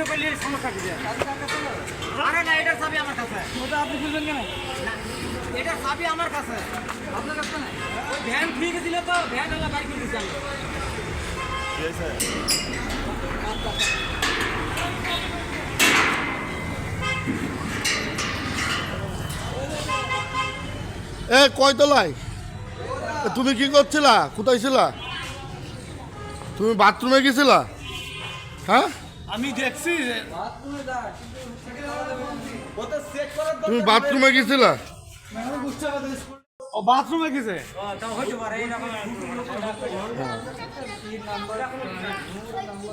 Video করলে সমস্যা কি? আরে না, এটার চাবি আমার কাছে। ওটা আপনি খুলবেন কেন? না, এটার চাবি আমার কাছে। আপনার কাছে না? ওই ভ্যান ফ্রি দিল তো, ভ্যান ওলা বাইক করে দিছি আমি। কি হয়েছে? এ কয়তলায়? তুমি কি করছিলা? কোথায় ছিলা? তুমি বাথরুমে গেছিলা? হ্যাঁ, আমি দেখছি তুমি বাথরুমে গেছিলা? ও বাথরুমে গেছে।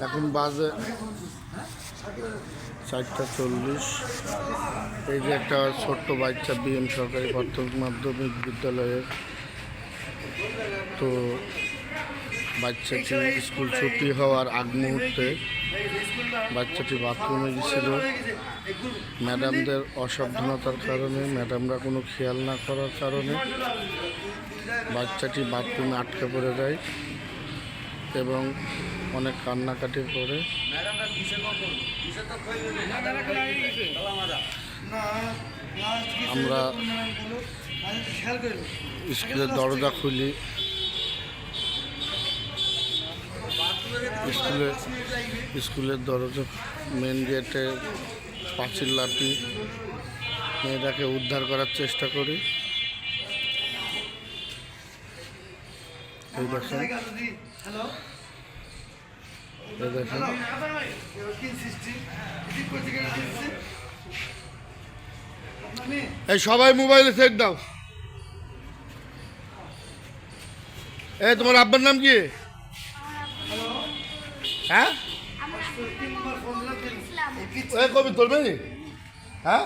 এখন বাজে 4:40। এই যে একটা ছোট্ট বাচ্চা বিএম সরকারি প্রাথমিক মাধ্যমিক বিদ্যালয়ের, তো বাচ্চাটি স্কুল ছুটি হওয়ার আগ মুহূর্তে বাচ্চাটি বাথরুমে গেছিল। ম্যাডামদের অসাবধানতার কারণে, ম্যাডামরা কোনো খেয়াল না করার কারণে বাচ্চাটি বাথরুমে আটকে পড়ে যায় এবং অনেক কান্নাকাটি করে। আমরা স্কুলের দরজা খুলি, স্কুলের দরজা মেন গেটে পাঁচিল লাফি মেয়েটাকে উদ্ধার করার চেষ্টা করি। এই দেখেন, এই দেখেন, এই সবাই মোবাইলে সেট দাও। এই তোমার আব্বার নাম কি? হ্যাঁ, কবি তোলবে নি? হ্যাঁ,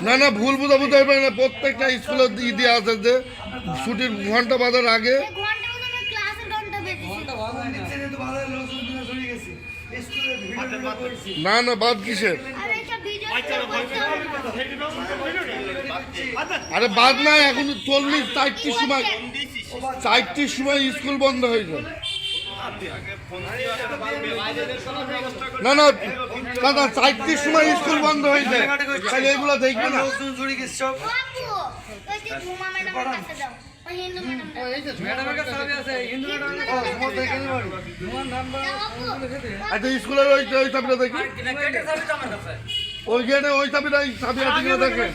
না না, ভুল বোঝাবুঝি হবে না। প্রত্যেকটা স্কুলে দেওয়া আছে যে ছুটির ঘন্টা বাজার আগে। না না, বাদ কিসের? আরে বাদ না, এখন 4:40 সময়, 4টির সময় স্কুল বন্ধ হয়ে যায়। না না দাদা, 4টির সময় স্কুল বন্ধ হয়ে যায়, তাহলে এগুলো দেখবে না। আচ্ছা, স্কুলের ওই চাবিটা দেখি, ওই গেটে ওই চাবিটা, চাবি আছে কিনা দেখেন।